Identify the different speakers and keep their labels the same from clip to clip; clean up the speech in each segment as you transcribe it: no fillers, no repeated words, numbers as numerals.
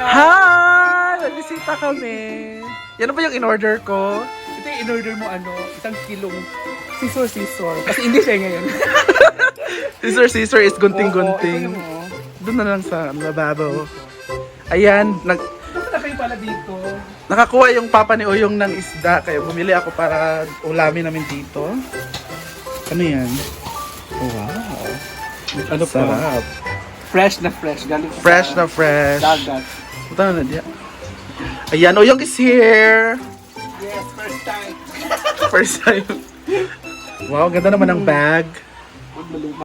Speaker 1: Hi! Nagbisita kami. Yan ba yung in-order ko?
Speaker 2: Ito yung in-order mo isang kilong scissor. Kasi hindi siya ngayon.
Speaker 1: Scissor is
Speaker 2: Oo, ito
Speaker 1: gunting-gunting.
Speaker 2: yung
Speaker 1: Doon na lang sa lababo. Ayan,
Speaker 2: Punta na kayo pala dito.
Speaker 1: nakakuha yung papa ni Uyong ng isda. Kaya bumili ako para ulamin namin dito. Ano yan? Oh, wow.
Speaker 2: Ano pa?
Speaker 1: Sarap.
Speaker 2: Fresh na fresh. Galing sa
Speaker 1: Fresh na fresh.
Speaker 2: dagat.
Speaker 1: Punta na diyan. Ayan, Uyong is here.
Speaker 2: Yes, first time.
Speaker 1: First time. Wow, ganda naman ng bag.
Speaker 2: Huwag maluma.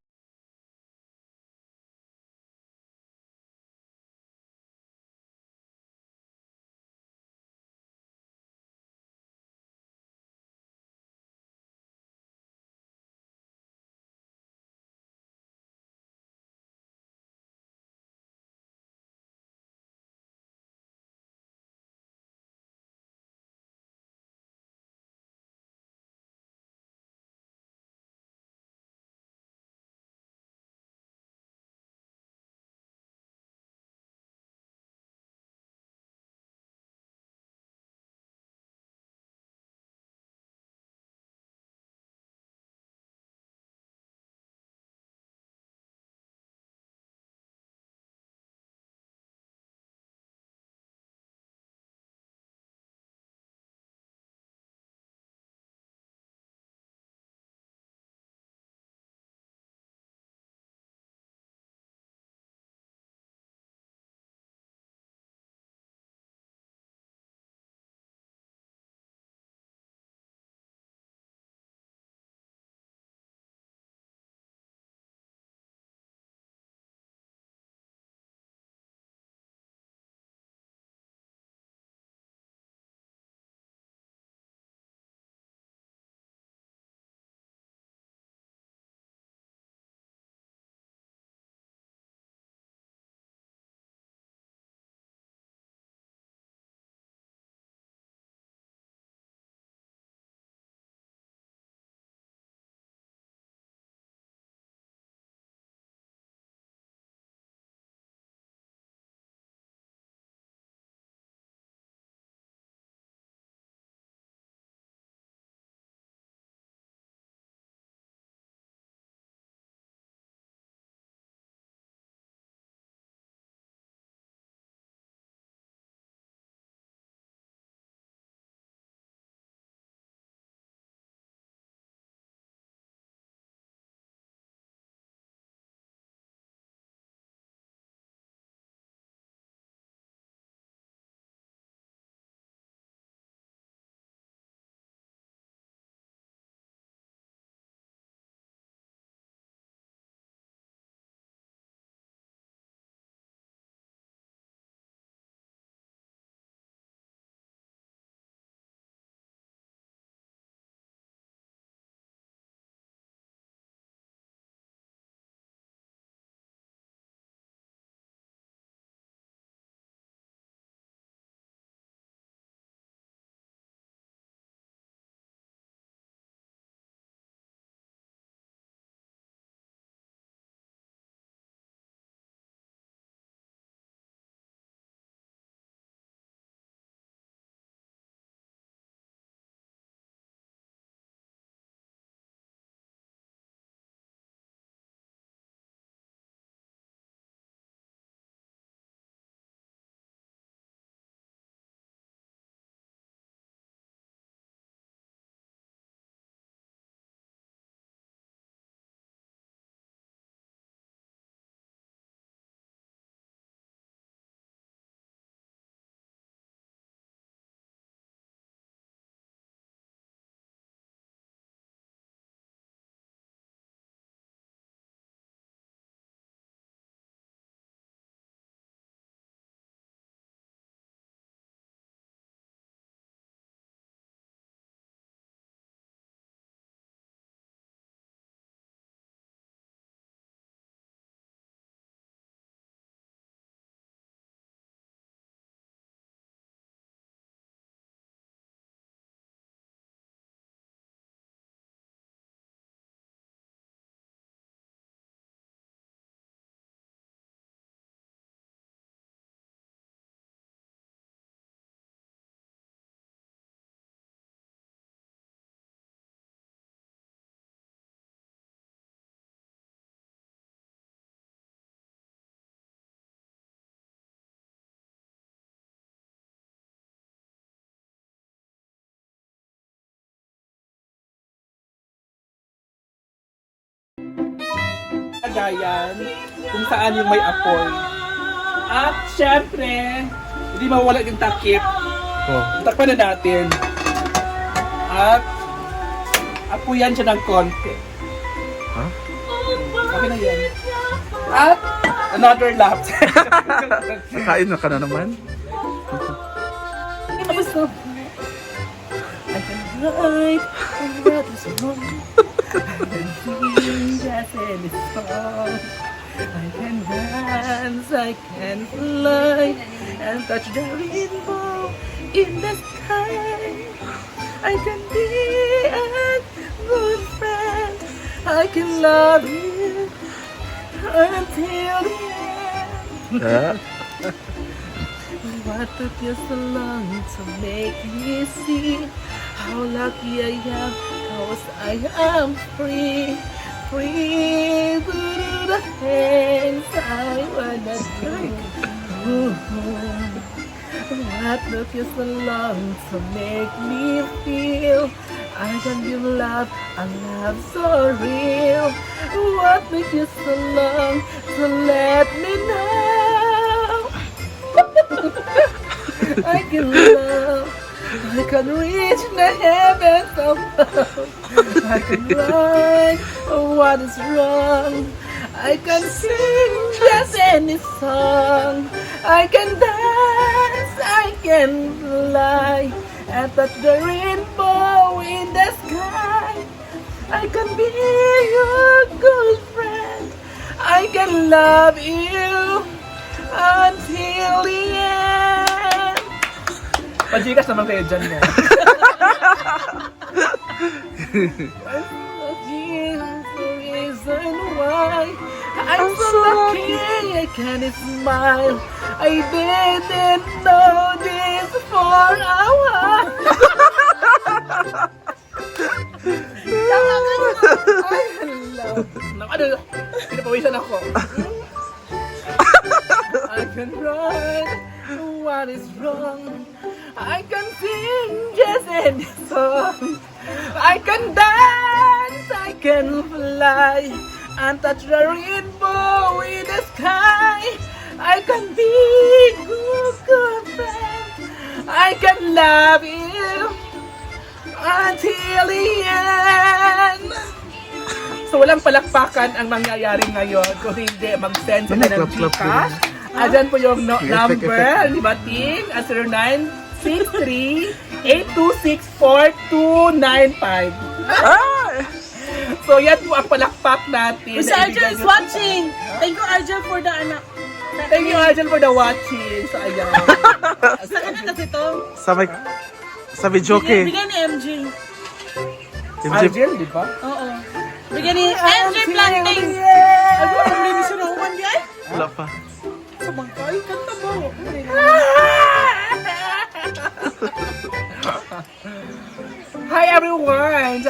Speaker 2: lagayan kung saan yung may apoy. At syempre, hindi mawala yung takip.
Speaker 1: Oh.
Speaker 2: Takpan na natin. At apuyan siya ng konti.
Speaker 1: Ha?
Speaker 2: Okay na yan. At another lap.
Speaker 1: Nakain na ka na naman?
Speaker 2: Tapos na. I can ride and ride this song. I can sing just any song. I can dance, I can fly and touch the rainbow in the sky. I can be a good friend. I can love you until the end.
Speaker 1: Ha?
Speaker 2: What took you so long to make me see how lucky I am? 'Cause I am free, free to do the things I wanna do. What took you so long to make me feel I can give love, a love so real? What took you so long to let me know? I can love, I can reach the heavens above. I can write what is wrong. I can sing just any song. I can dance, I can fly, and touch the rainbow in the sky. I can be your good friend. I can love you until the end. Pajikas naman kayo dyan mo. Here's the reason why I'm so lucky I can smile. I didn't know this for a while. Ay, hello. Ano, pinapawisan ako. I can run what is wrong. I can sing just any song. I can dance, I can fly, and touch the rainbow in the sky. I can be your good friend. I can love you until the end. So walang palakpakan ang mangyayari ngayon kung hindi mag-send sila ng Gcash. Ayan po yung number, di ba, Ting? 0963-826-4295. So yan po ang palakpak natin.
Speaker 3: Mr. Arjel is watching. Thank you, Arjel, for the anak.
Speaker 2: Thank you, Arjel, for the watching. So ayan.
Speaker 3: Saan na kasi to?
Speaker 1: Sa video kay.
Speaker 3: Bigyan ni MJ.
Speaker 2: Arjel, di ba?
Speaker 3: Oo. Bigyan ni MJ Planting. Ano, ang linis yun ang uman yan?
Speaker 1: Wala pa.
Speaker 3: Sa bangkay, kanta ba?
Speaker 2: Hi everyone!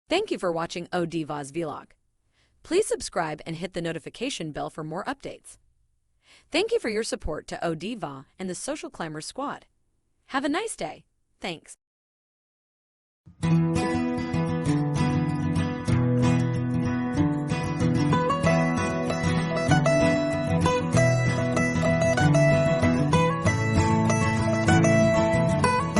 Speaker 4: Thank you for watching ODivas Vlog. Please subscribe and hit the notification bell for more updates. Thank you for your support to ODiva and the Social Climbers Squad. Have a nice day. Thanks.